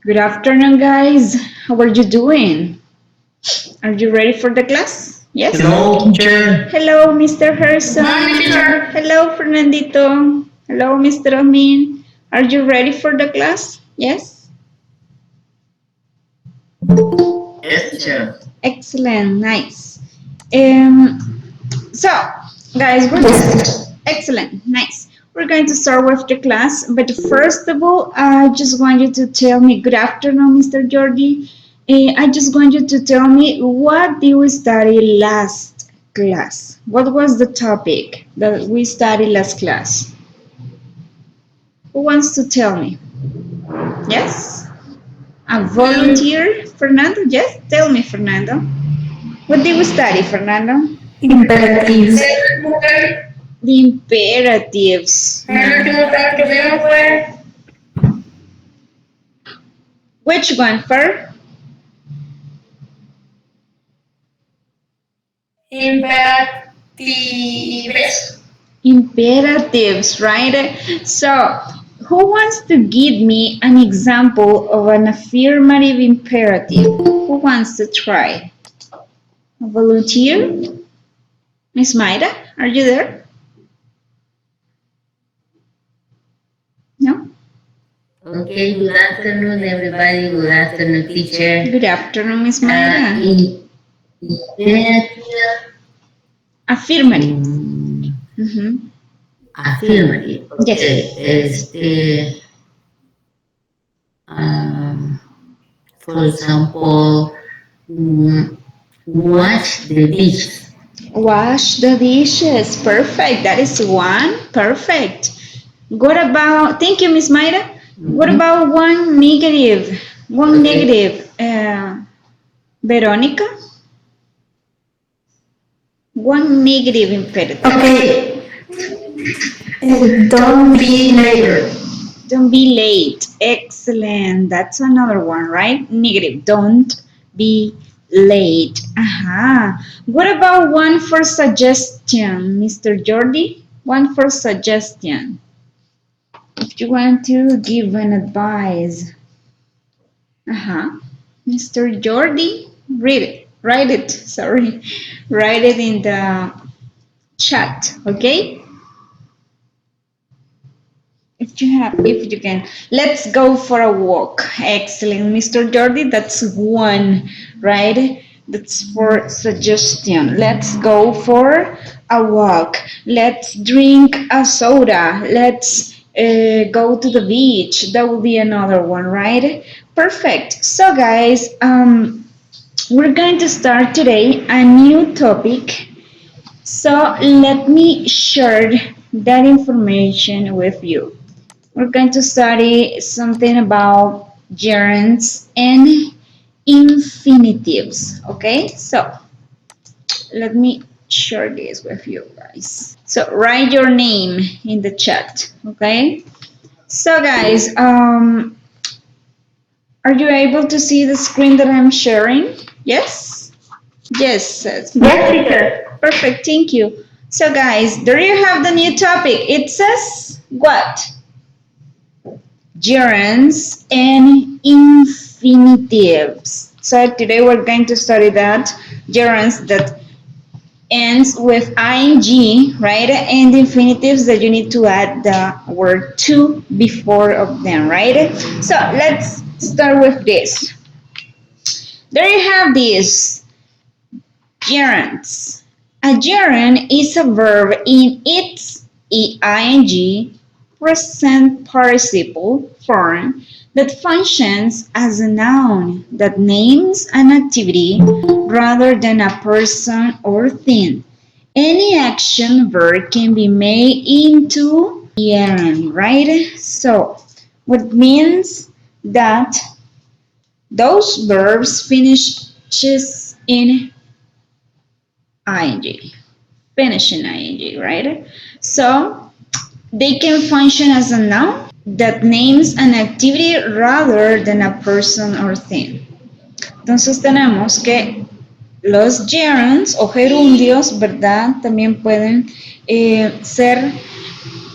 Good afternoon, guys. How are you doing? Are you ready for the class? Yes? Hello, teacher. Hello, Mr. Harrison. Morning, teacher. Hello, Fernandito. Hello, Mr. Amin. Are you ready for the class? Yes? Yes, teacher. Excellent, nice. Um, so, guys, we're just excellent, nice. We're going to start with the class, but first of all, I just want you to tell me. Good afternoon, Mr. Jordi. I just want you to tell me what did we study last class? What was the topic that we studied last class? Who wants to tell me? Yes? A volunteer, Fernando? Yes? Tell me, Fernando. What did we study, Fernando? Imperatives. The imperatives. Which one, Fer? Imperatives. Imperatives, right? So, who wants to give me an example of an affirmative imperative? Who wants to try? A volunteer? Miss Maida, are you there? No? Okay, good afternoon, everybody. Good afternoon, teacher. Good afternoon, Miss Maida. Imperative. Affirmative. mm, Mhm. Affirmative. Yes. Okay, um, for example, mm, wash the dishes. Wash the dishes. Perfect. That is one. Perfect. What about, thank you, Miss Mayra. What Mhm. about one negative? One Okay. negative. Veronica? One negative imperative. Okay, don't be later. Don't be late. Excellent. That's another one, right? Negative. Don't be late. Aha. What about one for suggestion, Mr. Jordi? One for suggestion. If you want to give an advice. Uh-huh. Mr. Jordi, read it. Write it. Sorry. Write it in the chat. Okay? If you can. Let's go for a walk. Excellent, Mr. Jordi. That's one, right? That's for suggestion. Let's go for a walk. Let's drink a soda. Let's go to the beach. That will be another one, right? Perfect. So, guys, we're going to start today a new topic. So, let me share that information with you. We're going to study something about gerunds and infinitives. Okay, so let me share this with you guys. So write your name in the chat. Okay, so guys, are you able to see the screen that I'm sharing? Yes. Yes. Yes, teacher. Perfect. Thank you. So guys, there you have the new topic. It says what? Gerunds and infinitives. So today we're going to study that gerunds that ends with ing, right? And infinitives that you need to add the word to before of them, right? So let's start with this. There you have this gerunds. A gerund is a verb in its ing present participle form that functions as a noun that names an activity rather than a person or thing. Any action verb can be made into gerund, right? So, what means that those verbs finishes in ing, finish in ing, right? So they can function as a noun that names an activity rather than a person or thing. Entonces tenemos que los gerunds o gerundios, ¿verdad? También pueden ser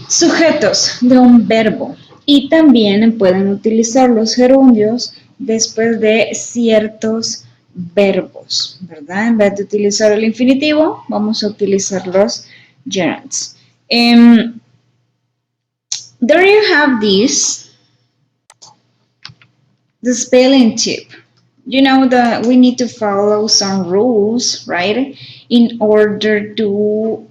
sujetos de un verbo. Y también pueden utilizar los gerundios después de ciertos verbos, ¿verdad? En vez de utilizar el infinitivo, vamos a utilizar los gerunds. There you have this, the spelling tip. You know that we need to follow some rules, right? In order to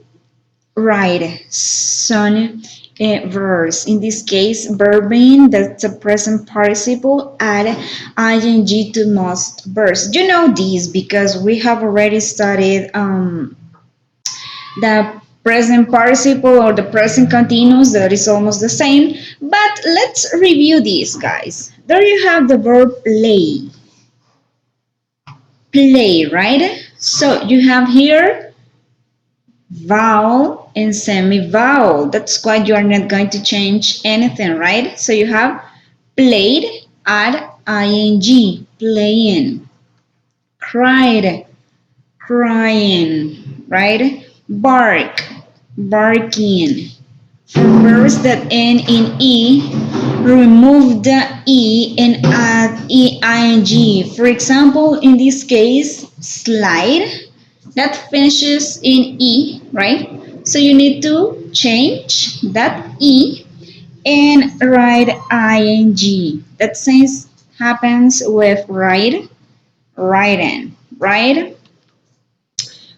write some verbs. In this case, verbing, that's a present participle, add ing to most verbs. You know this because we have already studied the present participle or the present continuous, that is almost the same. But let's review these, guys. There you have the verb play. Play, right? So you have here vowel and semi-vowel. That's why you are not going to change anything, right? So you have played, add ing, playing. Cried, crying, right? Bark, barking. For verbs that end in E, remove the E and add ing. For example, in this case, slide, that finishes in E, right? So you need to change that E and write ing. That same happens with write, writing, right?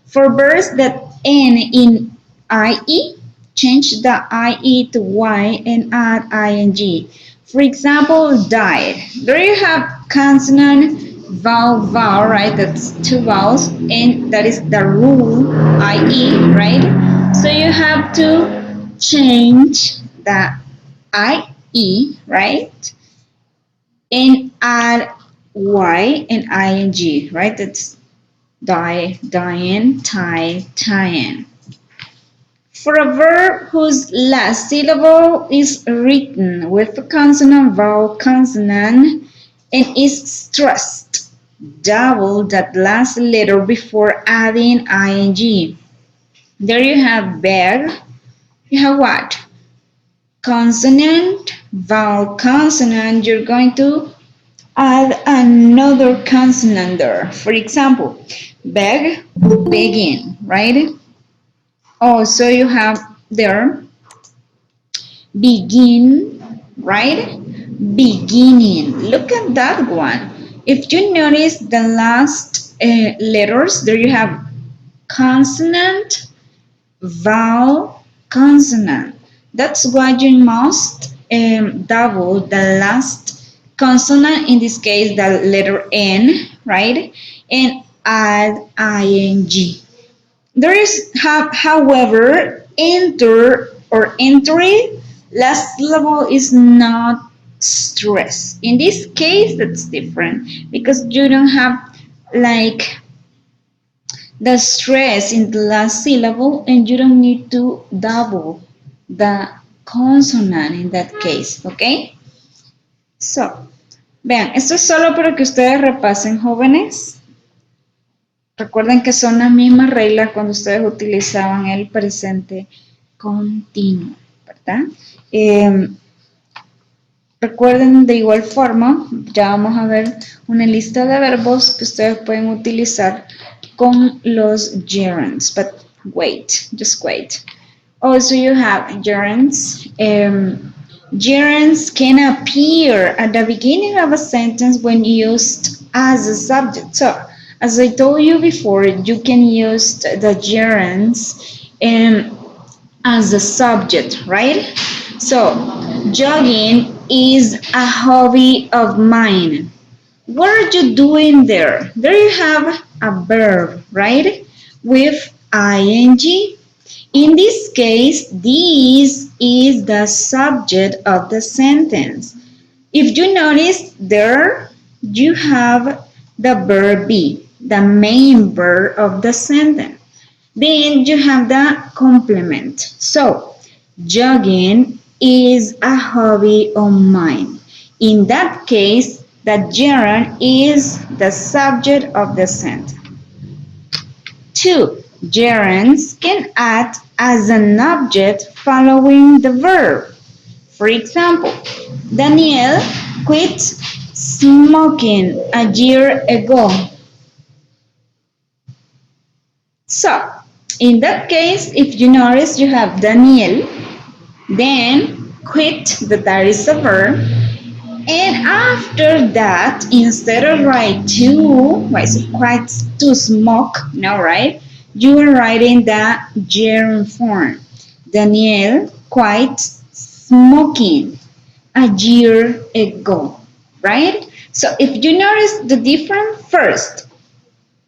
For verbs that end in IE, change the IE to Y and add ing. For example, died. There you have consonant, vowel, vowel, right? That's two vowels, and that is the rule, IE, right? So you have to change the IE, right? And add Y and ing, right? That's die, dying, tie, tying. For a verb whose last syllable is written with a consonant, vowel, consonant, and is stressed, double that last letter before adding ing. There you have beg. You have what? Consonant, vowel, consonant. You're going to add another consonant there. For example, beg, begin, right? Also, you have there begin, right? Beginning. Look at that one. If you notice the last letters, there you have consonant, vowel, consonant. That's why you must double the last consonant, in this case the letter N, right? And add ing. There is, however, enter or entry, last syllable is not stressed. In this case, that's different because you don't have like the stress in the last syllable and you don't need to double the consonant in that case, ¿ok? So, vean, esto es solo para que ustedes repasen, jóvenes. Recuerden que son las mismas reglas cuando ustedes utilizaban el presente continuo, ¿verdad? Recuerden de igual forma, ya vamos a ver una lista de verbos que ustedes pueden utilizar con los gerunds, but wait, just wait. Also, you have gerunds. Gerunds can appear at the beginning of a sentence when used as a subject. So, as I told you before, you can use the gerunds as a subject, right? So, jogging is a hobby of mine. What are you doing there? There you have a verb, right? With ing. In this case, this is the subject of the sentence. If you notice there, you have the verb be, the main verb of the sentence. Then you have the complement. So, jogging is a hobby of mine. In that case, the gerund is the subject of the sentence. 2. Gerunds can act as an object following the verb. For example, Daniel quit smoking a year ago. So, in that case, if you notice you have Daniel, then quit, that is a verb, and after that, instead of write to, quite to smoke, no, right? You are writing the gerund form. Daniel quit smoking a year ago, right? So if you notice the difference, first,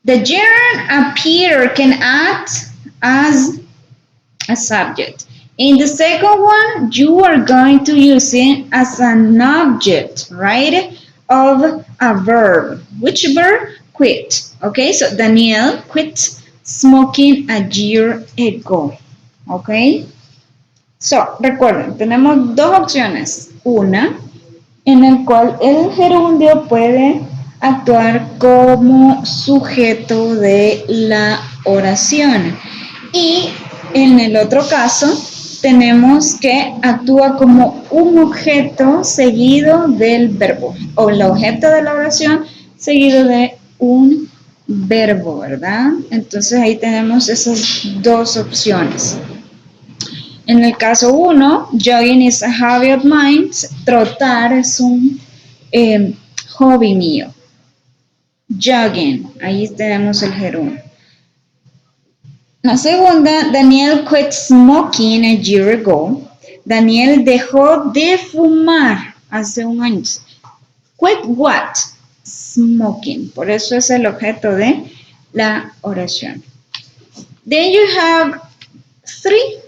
the gerund appear can act as a subject. In the second one, you are going to use it as an object, right, of a verb. Which verb? Quit. Okay, so Daniel quit smoking a year ago. Okay, so recuerden, tenemos dos opciones. Una, en el cual el gerundio puede actuar como sujeto de la oración. Y en el otro caso, tenemos que actúa como un objeto seguido del verbo, o el objeto de la oración seguido de un verbo, ¿verdad? Entonces ahí tenemos esas dos opciones. En el caso uno, jogging is a hobby of mine. Trotar es un hobby mío. Jogging, ahí tenemos el gerundio. La segunda, Daniel quit smoking a year ago. Daniel dejó de fumar hace un año. Quit what? Smoking. Por eso es el objeto de la oración. Then you have three.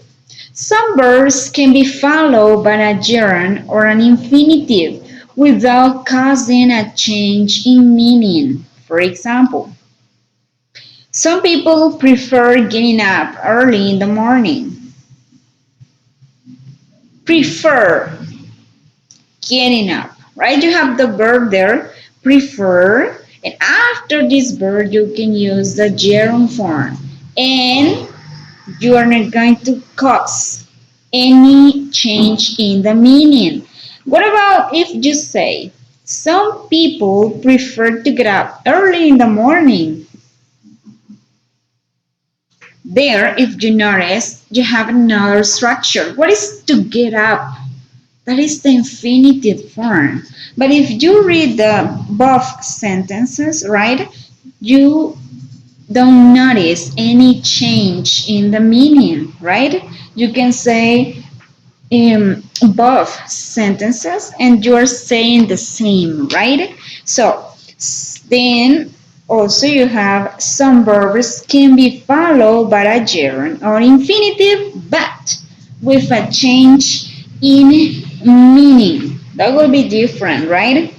Some verbs can be followed by a gerund or an infinitive without causing a change in meaning. For example, some people prefer getting up early in the morning. Prefer getting up, right? You have the verb there, prefer, and after this verb you can use the gerund form, and you are not going to cause any change in the meaning. What about if you say, some people prefer to get up early in the morning? There, if you notice, you have another structure. What is to get up? That is the infinitive form. But if you read the both sentences, right, you don't notice any change in the meaning, right? You can say both sentences and you're saying the same, right? So then also you have some verbs can be followed by a gerund or infinitive, but with a change in meaning. That will be different, right?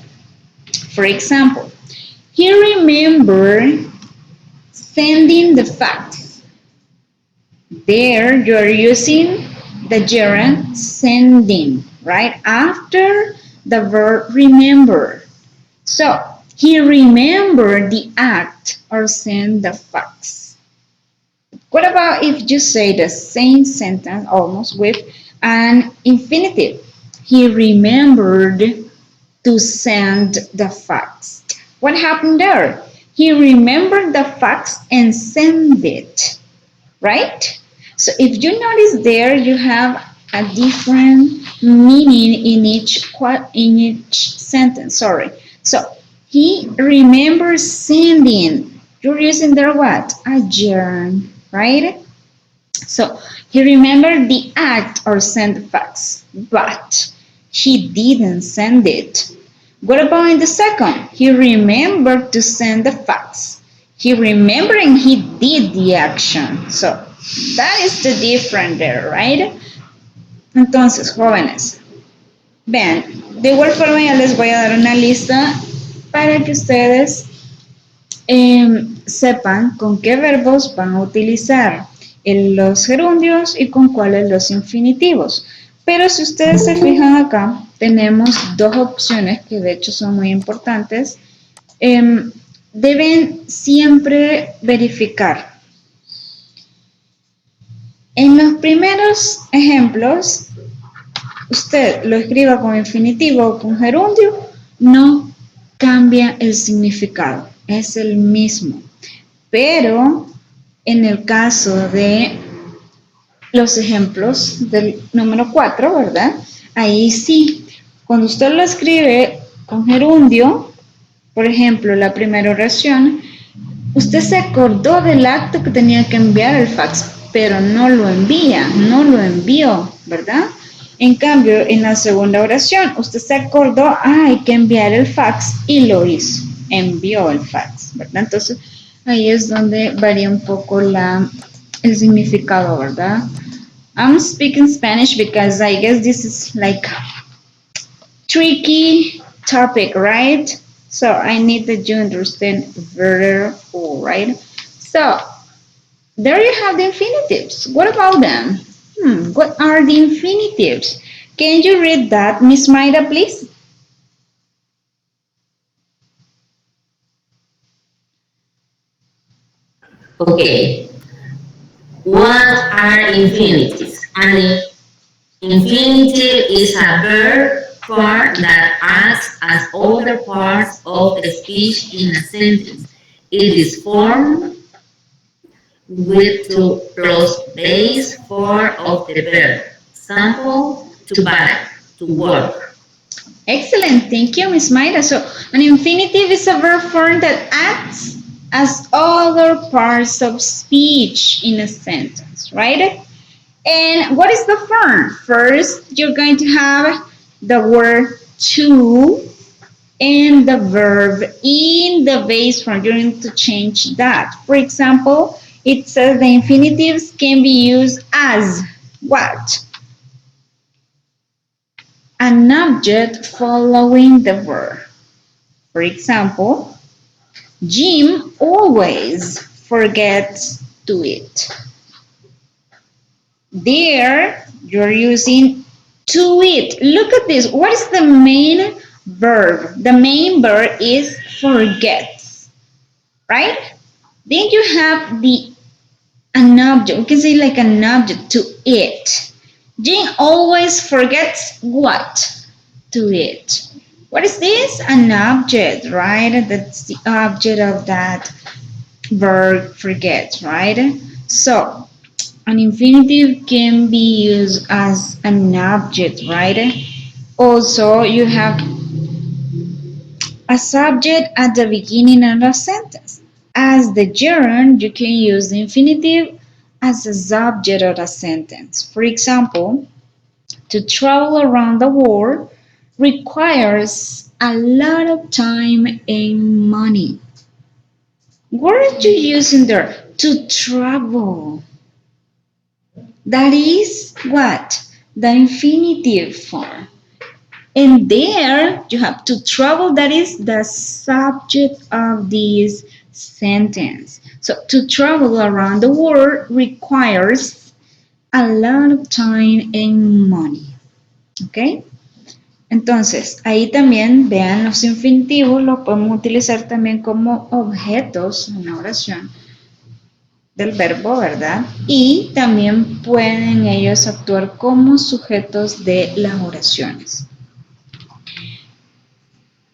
For example, he remembered sending the fax. There you're using the gerund sending, right? After the verb remember. So, he remembered the act or send the fax. What about if you say the same sentence almost with an infinitive? He remembered to send the fax. What happened there? He remembered the fax and sent it, right? So if you notice there, you have a different meaning in each sentence. Sorry. So he remembers sending. You're using there what? A gerund, right? So he remembered the act or send the fax, but he didn't send it. What about in the second? He remembered to send the fax. He remembering he did the action. So that is the difference there, right? Entonces, jóvenes, vean, de igual forma ya les voy a dar una lista para que ustedes sepan con qué verbos van a utilizar los gerundios y con cuáles los infinitivos. Pero si ustedes se fijan acá, tenemos dos opciones que de hecho son muy importantes. Deben siempre verificar. En los primeros ejemplos, usted lo escriba con infinitivo o con gerundio, no cambia el significado, es el mismo. Pero en el caso de los ejemplos del número 4, ¿verdad? Ahí sí, cuando usted lo escribe con gerundio, por ejemplo, la primera oración, usted se acordó del acto que tenía que enviar el fax, pero no lo envía, no lo envió, ¿verdad? En cambio, en la segunda oración, usted se acordó, hay que enviar el fax y lo hizo, envió el fax, ¿verdad? Entonces, ahí es donde varía un poco el significado, ¿verdad? I'm speaking Spanish because I guess this is like tricky topic, right? So I need that you understand very well, right? So there you have the infinitives. What about them? What are the infinitives? Can you read that, Miss Maida, please? Okay. What are infinities? An infinitive is a verb form that acts as other parts of the speech in a sentence. It is formed with to plus base form of the verb. Example, to buy, to work. Excellent, thank you, Miss Maida. So an infinitive is a verb form that acts as other parts of speech in a sentence, right? And what is the form? First, you're going to have the word to and the verb in the base form. You need to change that. For example, it says the infinitives can be used as what? An object following the verb. For example, Jim always forgets to eat. There, you're using to eat. Look at this. What is the main verb? The main verb is forgets, right? Then you have an object. We can say like an object to eat. Jane always forgets what? To eat. What is this? An object, right? That's the object of that verb forget, right? So an infinitive can be used as an object, right? Also, you have a subject at the beginning of a sentence. As the gerund, you can use the infinitive as a subject of a sentence. For example, to travel around the world requires a lot of time and money. What are you using there? To travel. That is what? The infinitive form. And there you have to travel, that is the subject of this sentence. So to travel around the world requires a lot of time and money. ¿Ok? Entonces, ahí también vean los infinitivos, los podemos utilizar también como objetos en la oración del verbo, ¿verdad? Y también pueden ellos actuar como sujetos de las oraciones.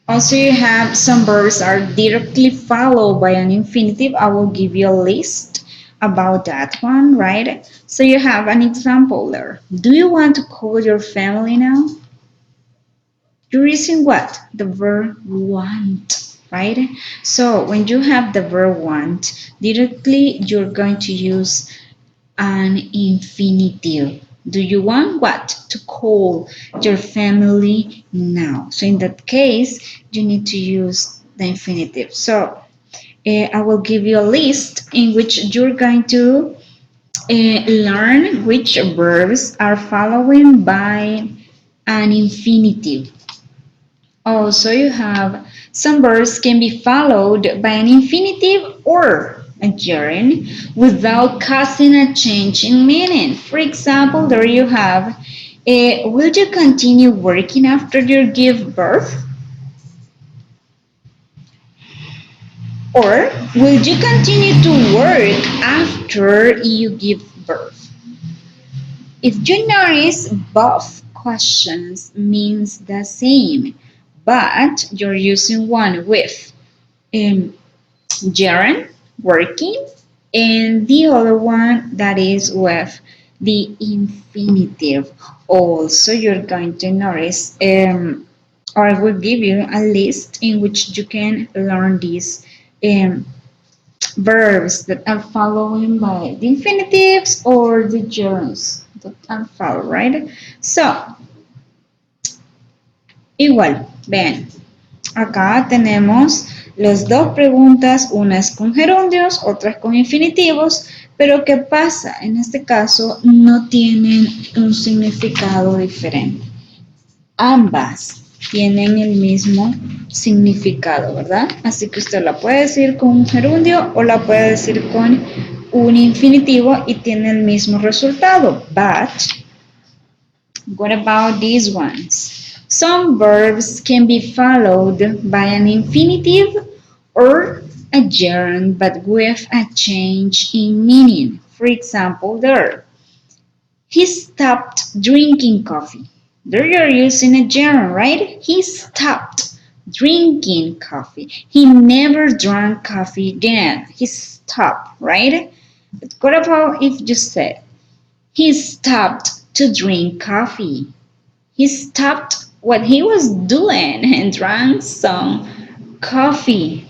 Also, you have some verbs are directly followed by an infinitive. I will give you a list about that one, right? So you have an example there. Do you want to call your family now? You're using what? The verb want, right? So when you have the verb want, directly you're going to use an infinitive. Do you want what? To call your family now. So in that case, you need to use the infinitive. So I will give you a list in which you're going to learn which verbs are following by an infinitive. Also, you have some verbs can be followed by an infinitive or a gerund without causing a change in meaning. For example, there you have, will you continue working after you give birth? Or will you continue to work after you give birth? If you notice, both questions means the same, but you're using one with um, gerund, working, and the other one that is with the infinitive. Also, you're going to notice, or I will give you a list in which you can learn these um, verbs that are following by the infinitives or the gerunds that are followed, right? So, igual, vean, acá tenemos las dos preguntas, una es con gerundios, otra es con infinitivos, pero ¿qué pasa? En este caso no tienen un significado diferente. Ambas tienen el mismo significado, ¿verdad? Así que usted la puede decir con un gerundio o la puede decir con un infinitivo y tiene el mismo resultado. But, what about these ones? Some verbs can be followed by an infinitive or a gerund, but with a change in meaning. For example, there, he stopped drinking coffee. There you're using a gerund, right? He stopped drinking coffee. He never drank coffee again. He stopped, right? But what about if you said, he stopped to drink coffee? He stopped what he was doing and drank some coffee.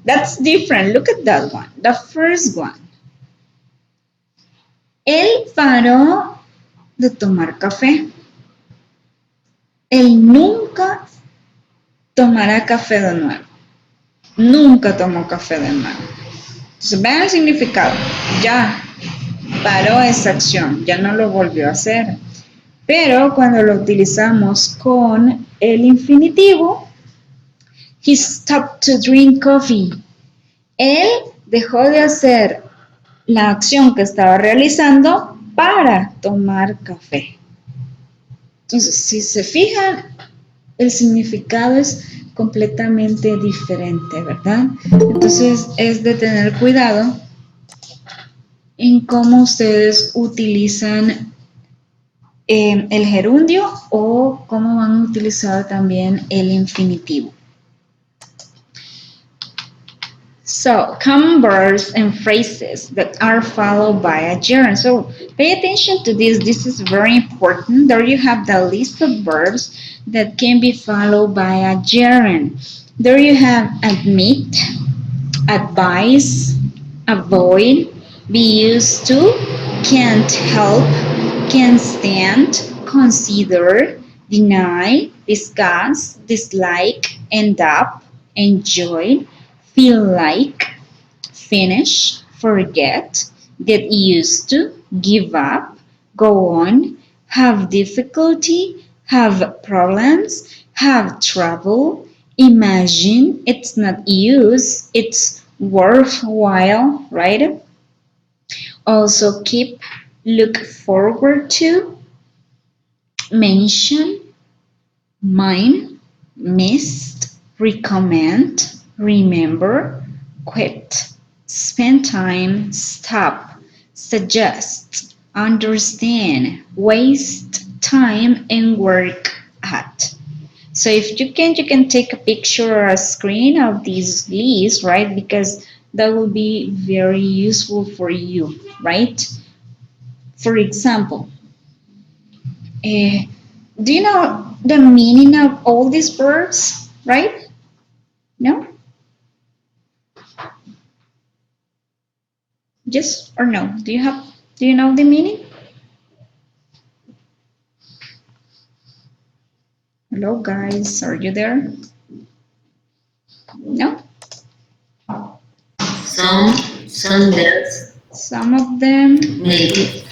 That's different. Look at that one. The first one. Él paró de tomar café. Él nunca tomará café de nuevo. Nunca tomó café de nuevo. Entonces, vean el significado. Ya paró esa acción, ya no lo volvió a hacer. Pero cuando lo utilizamos con el infinitivo, he stopped to drink coffee. Él dejó de hacer la acción que estaba realizando para tomar café. Entonces, si se fijan, el significado es completamente diferente, ¿verdad? Entonces, es de tener cuidado en cómo ustedes utilizan el gerundio o cómo van a utilizar también el infinitivo. So, common verbs and phrases that are followed by a gerund. So, pay attention to this. This is very important. There you have the list of verbs that can be followed by a gerund. There you have admit, advise, avoid, be used to, can't help, can stand, consider, deny, discuss, dislike, end up, enjoy, feel like, finish, forget, get used to, give up, go on, have difficulty, have problems, have trouble, imagine, it's not use, it's worthwhile, right? Also keep, look forward to, mention, mind, missed, recommend, remember, quit, spend time, stop, suggest, understand, waste time, and work at. So if you can take a picture or a screen of these lists, right? Because that will be very useful for you, right? For example, do you know the meaning of all these verbs, right? No? Yes or no? Do you know the meaning? Hello guys, are you there? No? Some girls Some of them. maybe.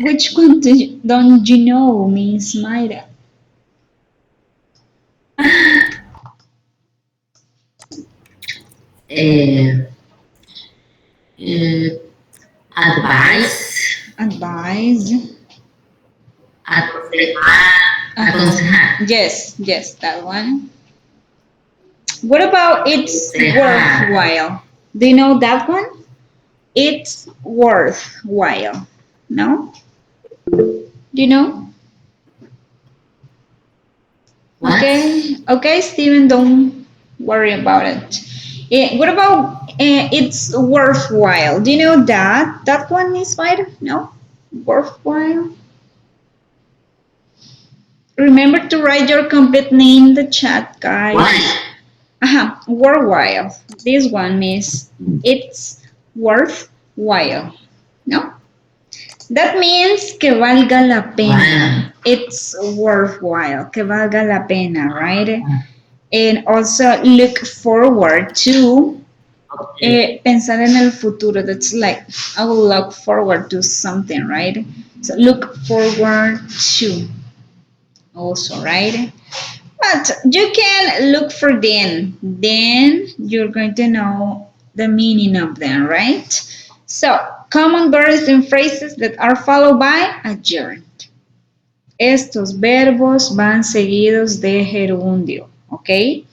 Which one don't you know, Miss Mayra? Uh, uh, advice, Advise. aconsejar, aconsejar, Yes, that one. What about it's aconsejar. worthwhile? Do you know that one? It's worthwhile. No? Do you know? What? Okay, Steven, don't worry about it. What about it's worthwhile? Do you know that? That one is right? No? Worthwhile? Remember to write your complete name in the chat, Why? guys. Worthwhile. This one is it's worthwhile. No? That means que valga la pena. Why? It's worthwhile. Que valga la pena, right? And also look forward to Okay. pensar en el futuro. That's like I will look forward to something, right? So look forward to also, right? But you can look for then. Then you're going to know the meaning of them, right? So common verbs and phrases that are followed by a gerund. Estos verbos van seguidos de gerundio, okay?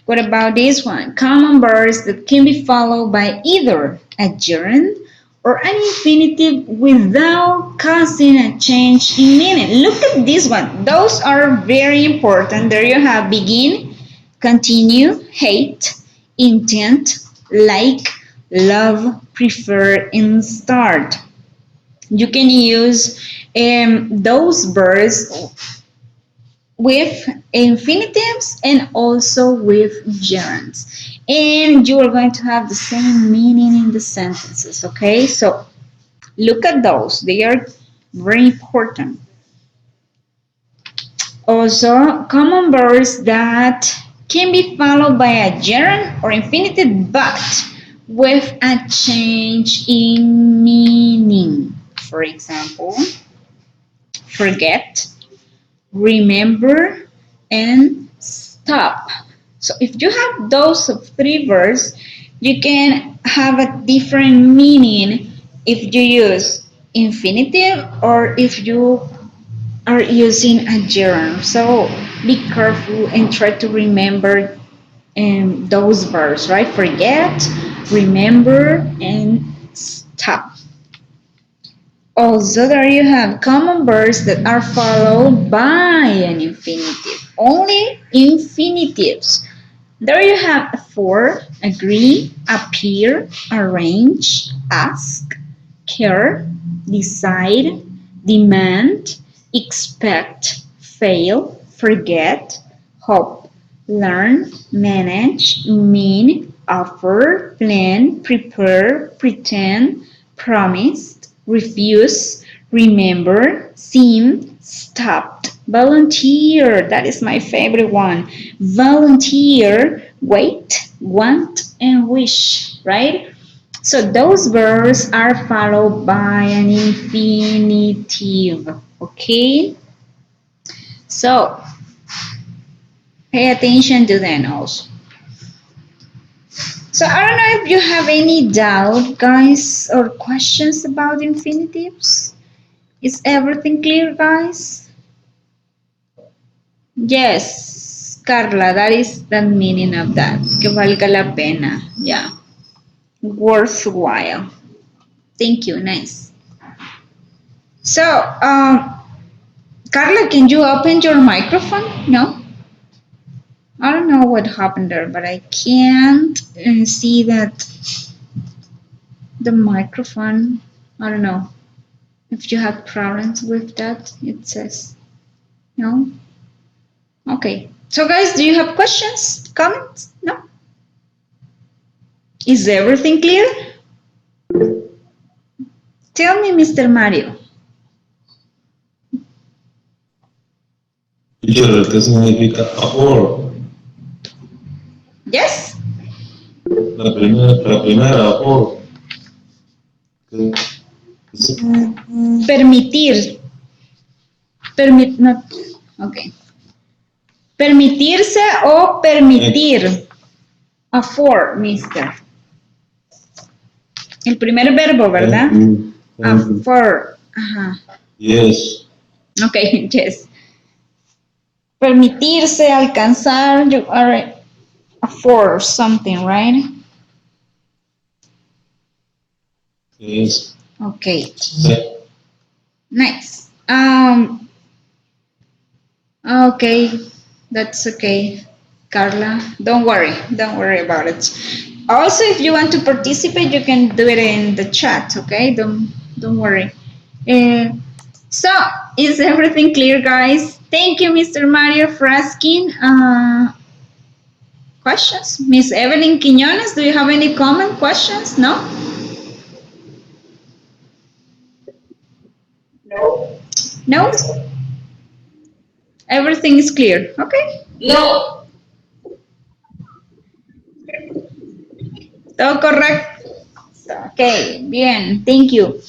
What about this one? Common verbs that can be followed by either a gerund or an infinitive without causing a change in meaning. Look at this one. Those are very important. There you have begin, continue, hate, intent, like, love, prefer, and start. You can use those verbs with infinitives and also with gerunds. And you are going to have the same meaning in the sentences, okay? So look at those, they are very important. Also, common verbs that can be followed by a gerund or infinitive but with a change in meaning. For example, forget, remember, and stop. So if you have those three verbs, you can have a different meaning if you use infinitive or if you are using a gerund. So be careful and try to remember those verbs, right? Forget, remember, and stop. Also, there you have common verbs that are followed by an infinitive. Only infinitives. There you have for, agree, appear, arrange, ask, care, decide, demand, expect, fail, forget, hope, learn, manage, mean, offer, plan, prepare, pretend, promised, refuse, remember, seem, stopped, volunteer. That is my favorite one. Volunteer, wait, want, and wish, right? So those verbs are followed by an infinitive. Okay? So pay attention to them also. So I don't know if you have any doubt, guys, or questions about infinitives. Is everything clear, guys? Yes, Carla, that is the meaning of that. Que valga la pena. Yeah. Worthwhile. Thank you. Nice. So, Carla, can you open your microphone? No? I don't know what happened there, but I can't see that the microphone. I don't know if you have problems with that. It says no. Okay. So, guys, do you have questions, comments? No? Is everything clear? Tell me, Mr. Mario. Teacher, ¿qué significa amor? Yes? La primera, amor. ¿Qué es? Permitir. No. Ok. Permitirse o permitir. Afford, mister. El primer verbo, ¿verdad? Thank you. Afford. Ajá. Yes. Ok, yes. Permitirse, alcanzar, you are afford something, right? Yes. Okay, Sí. nice. Okay. That's okay, Carla. Don't worry. Don't worry about it. Also, if you want to participate, you can do it in the chat. Okay? Don't worry. Uh, so, is everything clear, guys? Thank you, Mr. Mario, for asking questions. Miss Evelyn Quiñones, do you have any comment questions? No? No? Everything is clear. Okay? No. Todo correcto. Okay, bien. Thank you.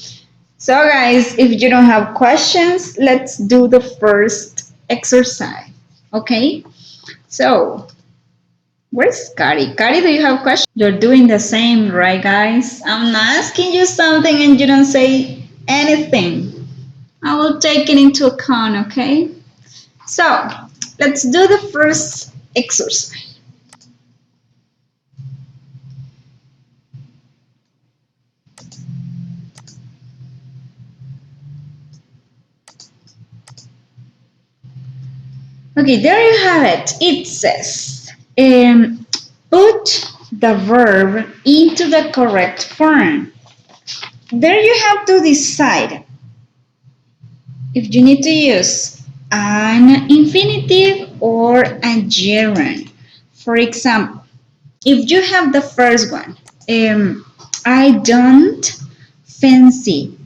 So guys, if you don't have questions, let's do the first exercise. Okay? So, where's Kari? Kari, do you have questions? You're doing the same, right guys? I'm asking you something and you don't say anything. I will take it into account, okay? So, let's do the first exercise. Okay, there you have it. It says, put the verb into the correct form. There you have to decide if you need to use an infinitive or a gerund. For example, if you have the first one, I don't fancy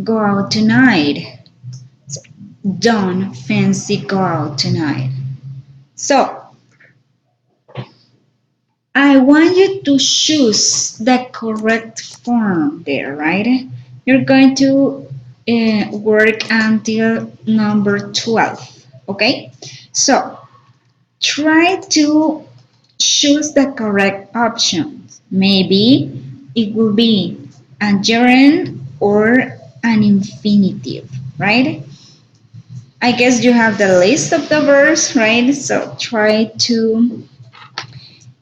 go out tonight. Don't fancy go out tonight. So I want you to choose the correct form there, right? You're going to work until number 12, okay? So try to choose the correct option. Maybe it will be a gerund or an infinitive, right? I guess you have the list of the verbs, right? So try to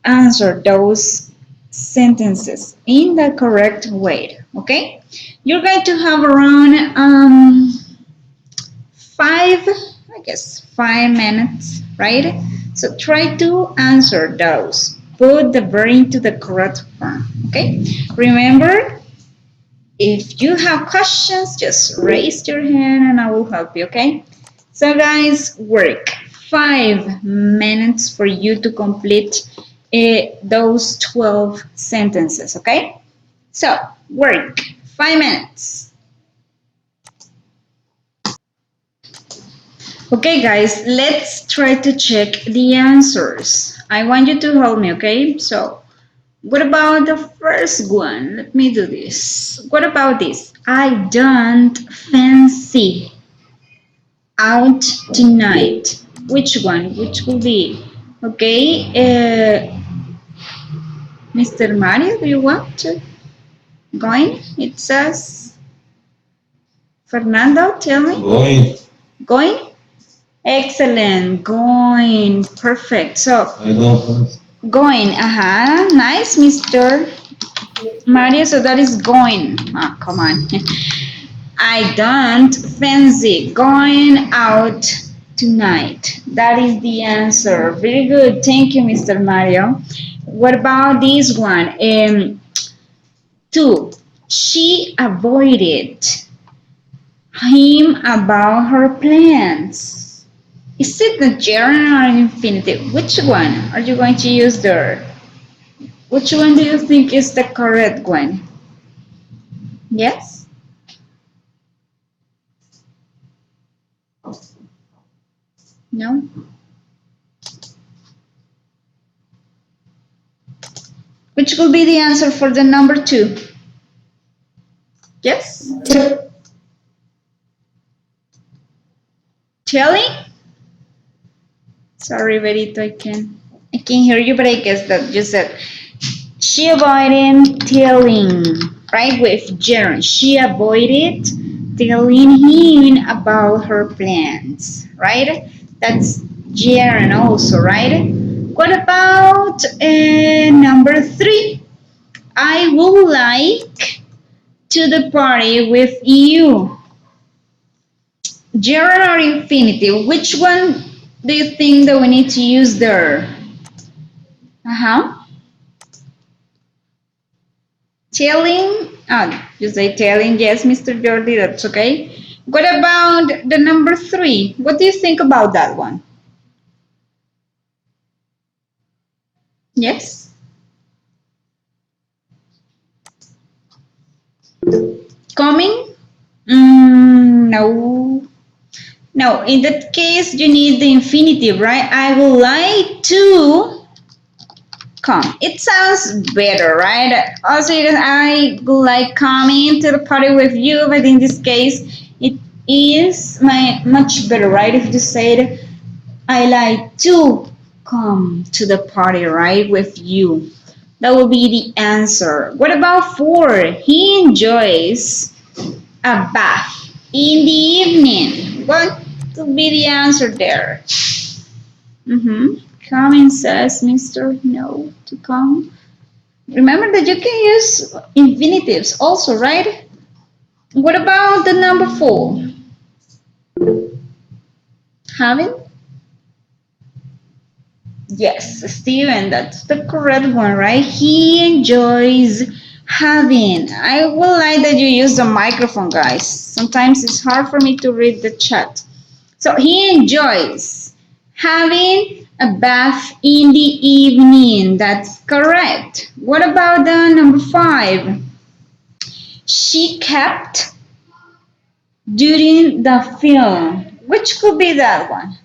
answer those sentences in the correct way, okay? You're going to have around 5 minutes, right? So try to answer those. Put the verb into the correct form, okay? Remember, if you have questions, just raise your hand and I will help you, okay? So guys, work 5 minutes for you to complete those 12 sentences, okay? So, work 5 minutes. Okay, guys, let's try to check the answers. I want you to help me, okay? So, what about the first one? Let me do this. What about this? I don't fancy out tonight. Which one? Which will be? Okay, Mr. Mario, do you want to going? It says, Fernando, tell me. Going. Going? Excellent. Going. Perfect. So, I don't. going. Nice, Mr. Mario. So that is going. Ah, come on. I don't fancy going out tonight. That is the answer. Very good. Thank you, Mr. Mario. What about this one? Two. She avoided him about her plans. Is it the gerund or an infinitive? Which one are you going to use there? Which one do you think is the correct one? Yes? No? Which will be the answer for the number 2? Yes? Telling? Sorry, Berito, I can hear you, but I guess that you said she avoided telling, right? With gerund. She avoided telling him about her plans, right? That's gerund also, right? What about number 3? I would like to the party with you. Gerund or infinitive? Which one do you think that we need to use there? Uh-huh. Telling, you say telling, yes, Mr. Jordi, that's okay. What about the number 3? What do you think about that one? Yes? Coming? No. No, in that case, you need the infinitive, right? I would like to come. It sounds better, right? Also, I would like coming to the party with you, but in this case, it is much better, right? If you said, I like to come to the party, right, with you. That will be the answer. What about 4? He enjoys a bath in the evening. What could be the answer there? Coming says Mr. No to come. Remember that you can use infinitives also, right? What about the number 4? Having? Yes, Steven, that's the correct one, right? He enjoys having. I would like that you use the microphone, guys. Sometimes it's hard for me to read the chat. So he enjoys having a bath in the evening. That's correct. What about the number 5? She kept during the film. Which could be that one?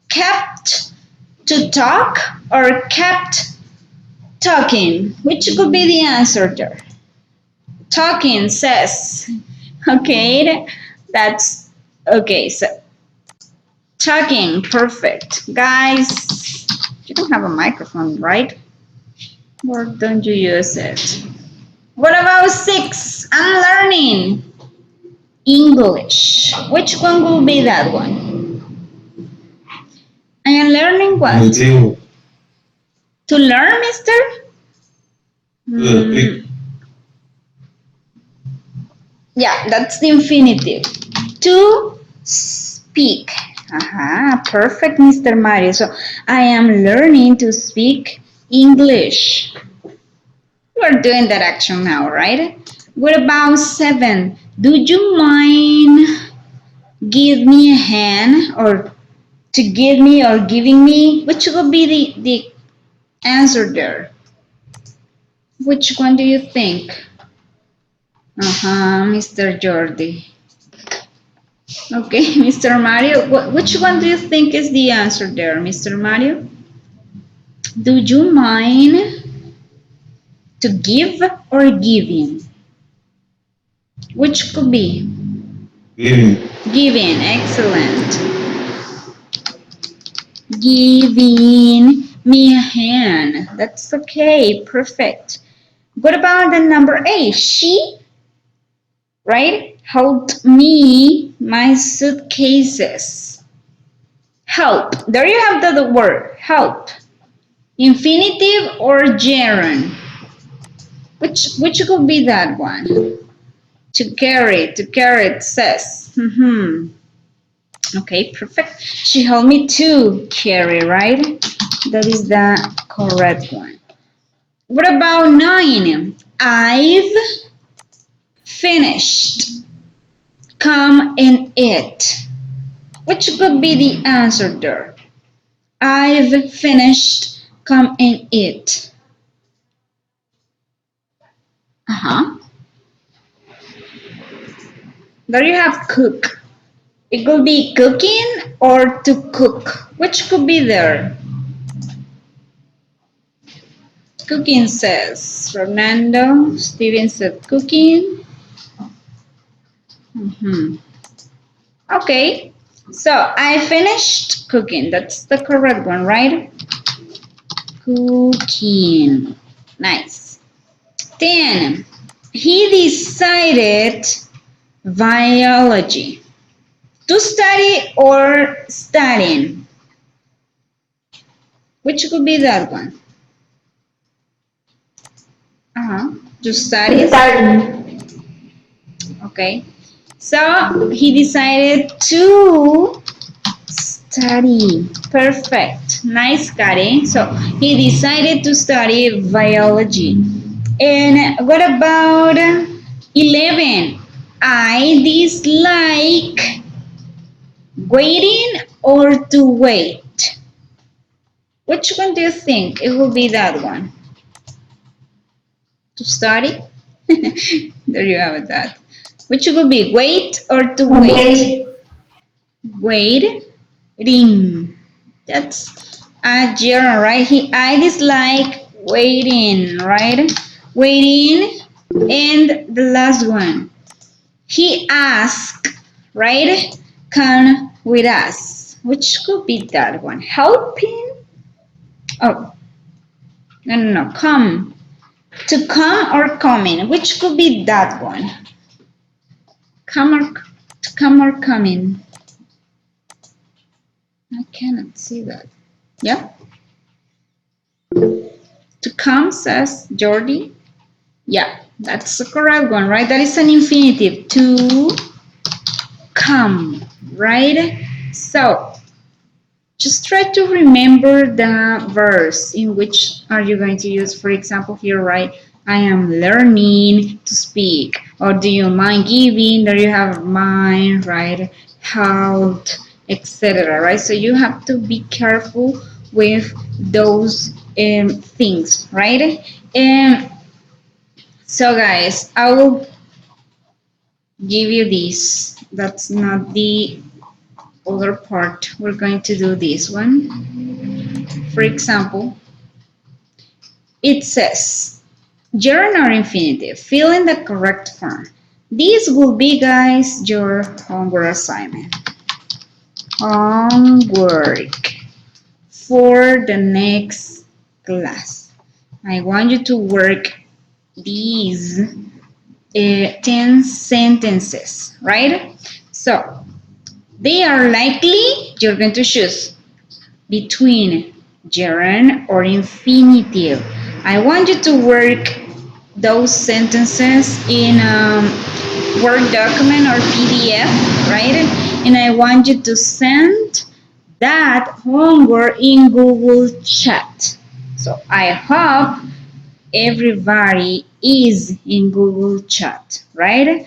Kept to talk or kept talking? Which could be the answer there? Talking says. Okay, that's okay. So talking, perfect. Guys, you don't have a microphone, right? Or don't you use it? What about 6? I'm learning English. Which one will be that one? I am learning what? Motivo. To learn, mister? Speak. Yeah, that's the infinitive. To speak. Perfect, Mr. Mario. So I am learning to speak English. We're doing that action now, right? What about 7? Do you mind give me a hand or to give me or giving me? Which would be the answer there? Which one do you think? Mr. Jordi. Okay, Mr. Mario, which one do you think is the answer there, Mr. Mario? Do you mind to give or giving? Which could be? Giving. Giving, excellent. Giving me a hand. That's okay, perfect. What about the number 8? She, right, helped me my suitcases. Help. There you have the word, help. Infinitive or gerund? Which could be that one? To carry it says. Okay, perfect. She helped me to carry, right? That is the correct one. What about 9? I've finished. Come and eat. Which could be the answer there? I've finished. Come and eat. There you have cook. It could be cooking or to cook. Which could be there? Cooking says Fernando. Steven said cooking. Okay. So I finished cooking. That's the correct one, right? Cooking. Nice. 10. He decided biology. To study or studying? Which could be that one? To study. Studying. Okay. So he decided to Study. Perfect. Nice, Karen. So he decided to study biology. And what about 11? I dislike waiting or to wait. Which one do you think? It will be that one. To study? There you have it, that. Which will be wait or to wait? Wait. Ring. That's a gerund, right? I dislike waiting, right? Waiting. And the last one. He asked, right? Come with us. Which could be that one? Helping? Oh, no. Come. To come or coming? Which could be that one? Come or to come or coming? I cannot see that. Yeah. To come, says Jordi. Yeah, that's the correct one, right? That is an infinitive. To come, right? So just try to remember the verse in which are you going to use. For example, here, right? I am learning to speak. Or do you mind giving? There you have mind, right? Helped, etc. Right? So you have to be careful with those things, right? And so, guys, I will give you this. That's not the other part. We're going to do this one. For example, it says gerund or infinitive. Fill in the correct form. This will be, guys, your homework assignment. Homework for the next class. I want you to work these 10 sentences, right? So, they are likely, you're going to choose between gerund or infinitive. I want you to work those sentences in Word document or PDF, right? And I want you to send that homework in Google Chat. So I hope everybody is in Google Chat, right?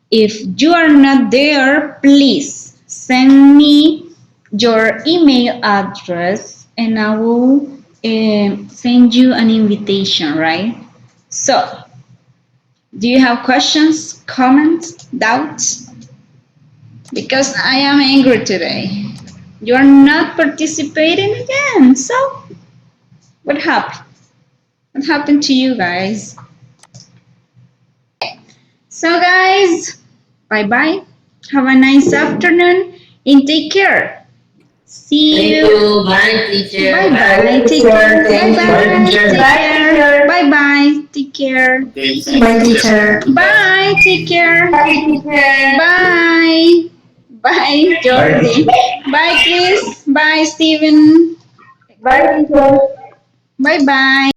If you are not there, please send me your email address and I will send you an invitation, right? So, do you have questions, comments, doubts? Because I am angry today. You are not participating again. So, what happened? What happened to you guys? So, guys, bye-bye. Have a nice afternoon and take care. See Thank you. you. Bye, teacher. Bye-bye. Take care. Thank you. Bye-bye. Teacher. Take care. Bye-bye. Take care. Bye, teacher. Bye. Take care. Bye, teacher. Bye. Bye, Jordi. Bye, Chris. Bye, Steven. Bye, teacher. Bye-bye.